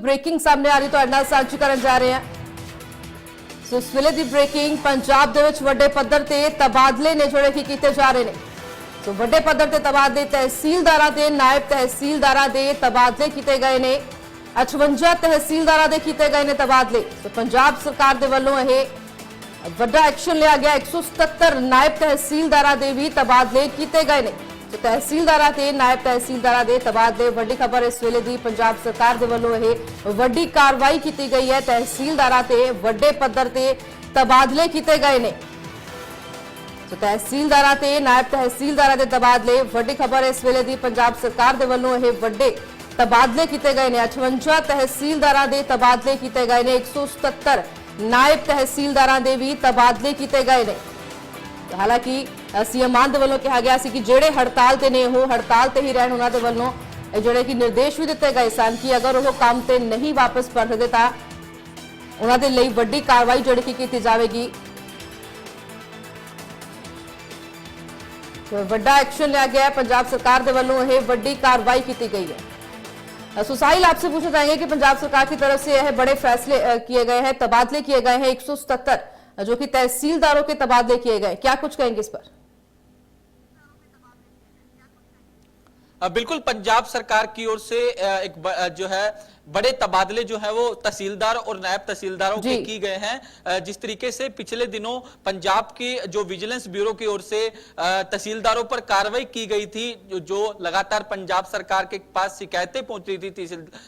Breaking सामने आ रही तो अरनाल साझी करन जा रहे हैं। सो इस वेले दी ब्रेकिंग पंजाब दे विच वड्डे पद्धर ते तबादले ने जोड़े कि कीते जा रहे ने। सो वड्डे पद्धर ते तबादले तहसीलदारां दे नायब तहसीलदारां दे तबादले कीते गए ने। 58 तहसीलदारां दे कीते गए ने तबादले। तो पंजाब सरकार दे वल्लों यह वड्डा एक्शन लिया गया। 177 नायब तहसीलदारां दे भी तबादले कीते गए ने। तो तहसीलदारां ते नायब तहसीलदारां दे तबादले वड्डी खबर इस वेले दी पंजाब सरकार दे वल्लों यह वड्डी कार्रवाई की गई है। तहसीलदारां ते वड्डे पद्धर ते तबादले कीते गए ने। तो तहसीलदारां ते नायब तहसीलदारां दे तबादले वड्डी खबर इस वेले दी पंजाब सरकार दे वल्लों यह वड्डे तबादले किए गए ने। 58 तहसीलदारां दे तबादले किए गए ने। 177 नायब तहसीलदारां दे भी तबादले किए गए ने। हालांकि सीएम मान दे वल्लों कहा गया सी कि जेड़े हड़ताल ते ने हो हड़ताल ते ही रहन। उन्हां दे वल्लों जेड़े कि निर्देश भी दिते गए सन कि अगर वो काम ते नहीं वापस परतदे तां उन्हां दे लई वड्डी कार्रवाई जेड़ी कि कीती जावेगी। तो वड्डा एक्शन लिया गया है। पंजाब सरकार दे वल्लों यह वड्डी कार्रवाई की गई है। सुसाहिल आपसे पूछना चाहेंगे कि पंजाब सरकार की तरफ से यह बड़े फैसले किए गए हैं, तबादले किए गए हैं। 177 जो कि तहसीलदारों के तबादले किए गए, क्या कुछ कहेंगे इस पर? बिल्कुल, पंजाब सरकार की ओर से एक जो है बड़े तबादले जो है वो तहसीलदार और नायब तहसीलदारों के की गए हैं। जिस तरीके से पिछले दिनों पंजाब की जो विजिलेंस ब्यूरो की ओर से तहसीलदारों पर कार्रवाई की गई थी, जो लगातार पंजाब सरकार के पास शिकायतें पहुंच रही थी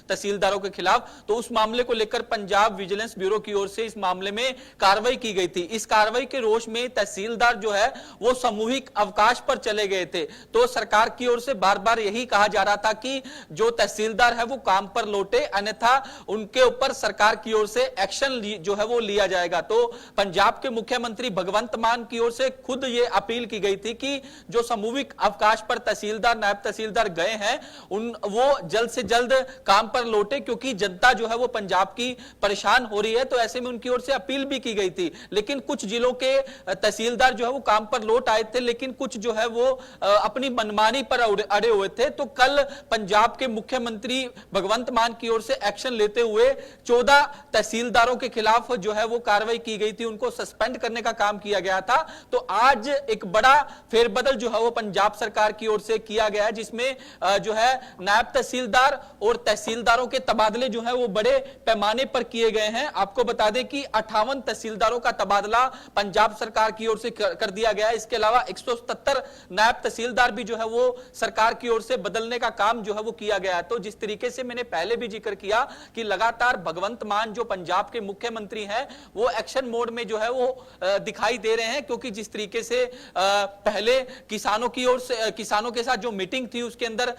तहसीलदारों के खिलाफ, तो उस मामले को लेकर पंजाब विजिलेंस ब्यूरो की ओर से इस मामले में कार्रवाई की गई थी। इस कार्रवाई के रोष में तहसीलदार जो है वो सामूहिक अवकाश पर चले गए थे। तो सरकार की ओर से बार बार यही कहा जा रहा था कि जो तहसीलदार है वो काम पर लौटे, अन्यथा उनके ऊपर सरकार की ओर से एक्शन जो है वो लिया जाएगा। तो पंजाब के मुख्यमंत्री भगवंत मान की ओर से खुद ये अपील की गई थी कि जो सामूहिक अवकाश पर तहसीलदार नायब तहसीलदार गए हैं वो जल्द से जल्द काम पर लौटे, क्योंकि जनता जो है वो पंजाब की परेशान हो रही है। तो ऐसे में उनकी ओर से अपील भी की गई थी। लेकिन कुछ जिलों के तहसीलदार जो है वो काम पर लौट आए थे, लेकिन कुछ जो है वो अपनी मनमानी पर अड़े हुए थे। तो कल पंजाब के मुख्यमंत्री भगवंत मान की ओर से एक्शन लेते हुए 14 तहसीलदारों के खिलाफ जो है वो कार्रवाई की गई थी, उनको सस्पेंड करने का काम किया गया था। तो आज एक बड़ा फेरबदल जो है वो पंजाब सरकार की ओर से किया गया है, जिसमें जो है नायब तहसीलदार और तहसीलदारों के तबादले जो है वो बड़े पैमाने पर किए गए हैं। आपको बता दें कि 58 तहसीलदारों का तबादला पंजाब सरकार की ओर से कर दिया गया है। इसके अलावा 177 नायब तहसीलदार भी जो है वो सरकार की ओर से बदलने का काम जो है वो किया गया है। तो जिस तरीके से मैंने पहले भी जिक्र किया कि लगातार भगवंत मान जो पंजाब के मुख्यमंत्री हैं वो एक्शन मोड में जो है वो दिखाई दे रहे हैं, क्योंकि जिस तरीके से पहले किसानों की ओर से किसानों के साथ जो मीटिंग थी उसके अंदर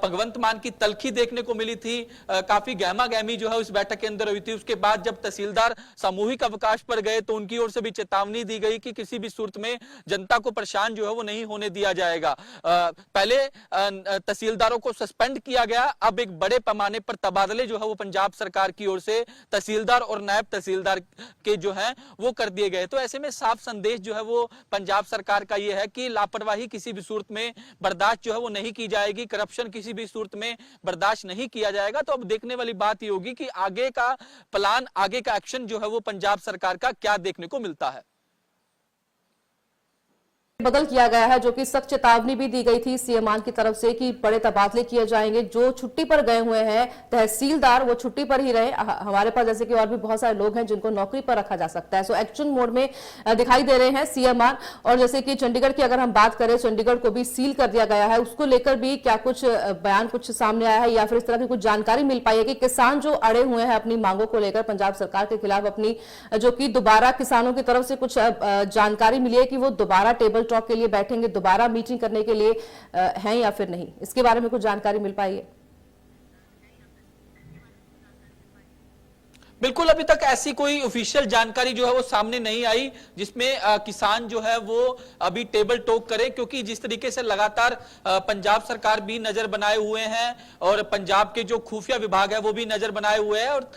भगवंत मान की तलखी देखने को मिली थी, काफी गहमा गहमी जो है उस बैठक के अंदर हुई थी। उसके बाद जब तहसीलदार सामूहिक अवकाश पर गए तो उनकी ओर से भी चेतावनी दी गई कि किसी भी सूरत में जनता को परेशान जो है वो नहीं होने दिया जाएगा। पहले तहसीलदारों को सस्पेंड किया गया, अब एक बड़े पैमाने पर तबादले जो है वो पंजाब सरकार की ओर से तहसीलदार और नायब तहसीलदार के जो हैं वो कर दिए गए। तो ऐसे में साफ संदेश जो है वो पंजाब सरकार का ये है कि लापरवाही किसी भी सूरत में बर्दाश्त जो है वो नहीं की जाएगी, करप्शन किसी भी सूरत में बर्दाश्त नहीं किया जाएगा। तो अब देखने वाली बात ये होगी कि आगे का प्लान, आगे का एक्शन जो है वो पंजाब सरकार का क्या देखने को मिलता है। बदल किया गया है, जो कि सख्त चेतावनी भी दी गई थी सीएम मान की तरफ से कि बड़े तबादले किए जाएंगे। जो छुट्टी पर गए हुए हैं तहसीलदार वो छुट्टी पर ही रहे। हमारे पास जैसे कि और भी बहुत सारे लोग हैं जिनको नौकरी पर रखा जा सकता है। सो एक्शन मोड में दिखाई दे रहे हैं सीएम मान। और जैसे कि चंडीगढ़ की अगर हम बात करें, चंडीगढ़ को भी सील कर दिया गया है। उसको लेकर भी क्या कुछ बयान कुछ सामने आया है या फिर इस तरह की कुछ जानकारी मिल पाई है कि किसान जो अड़े हुए हैं अपनी मांगों को लेकर पंजाब सरकार के खिलाफ, अपनी जो कि दोबारा किसानों की तरफ से कुछ जानकारी मिली है कि वो दोबारा टेबल टॉक के लिए बैठेंगे, दोबारा मीटिंग करने के लिए हैं या फिर नहीं? इसके बारे में कुछ जानकारी मिल पाई है? बिल्कुल, अभी तक ऐसी कोई ऑफिशियल जानकारी जो है वो सामने नहीं आई जिसमें किसान जो है वो अभी टेबल टॉक करे, क्योंकि जिस तरीके से लगातार पंजाब सरकार भी नजर बनाए हुए हैं और पंजाब के जो खुफिया विभाग है वो भी नजर बनाए हुए हैं, और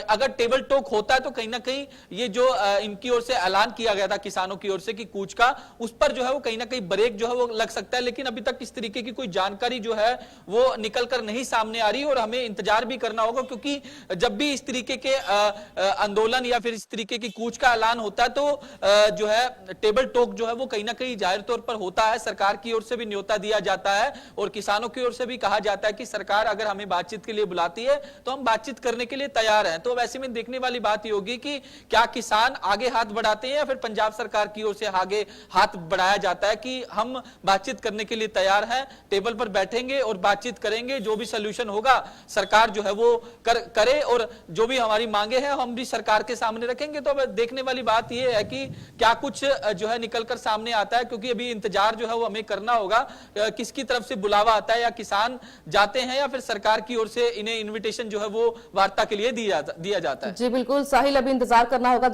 अगर टेबल टॉक होता है तो कहीं ना कहीं ये जो इनकी ओर से ऐलान किया गया था किसानों की ओर से कि कूच का, उस पर जो है वो कहीं ना कहीं ब्रेक जो है वो लग सकता है। लेकिन अभी तक इस तरीके की कोई जानकारी जो है वो निकल कर नहीं सामने आ रही, और हमें इंतजार भी करना होगा, क्योंकि जब भी इस तरीके के आंदोलन या फिर इस तरीके की कूच का ऐलान होता है तो जो है टेबल टॉक जो है वो कहीं ना कहीं जाहिर तौर पर होता है। सरकार की ओर से भी न्योता दिया जाता है और किसानों की ओर से भी कहा जाता है कि सरकार अगर हमें बातचीत के लिए बुलाती है तो हम बातचीत करने के लिए तैयार हैं। तो वैसे में देखने वाली बात ये होगी कि क्या किसान आगे हाथ बढ़ाते हैं या फिर पंजाब सरकार की ओर से आगे हाथ बढ़ाया जाता है कि हम बातचीत करने के लिए तैयार हैं, टेबल पर बैठेंगे और बातचीत करेंगे, जो भी सोल्यूशन होगा सरकार जो है वो करे, और जो भी हमारी मांगे हैं हम भी सरकार के सामने रखेंगे। तो अब देखने वाली बात यह है कि क्या कुछ जो है निकलकर सामने आता है, क्योंकि अभी इंतजार जो है वो हमें करना होगा किसकी तरफ से बुलावा आता है, या किसान जाते हैं या फिर सरकार की ओर से इन्हें इनविटेशन जो है वो वार्ता के लिए दिया जाता है। जी बिल्कुल साहिल, अभी इंतजार करना होगा।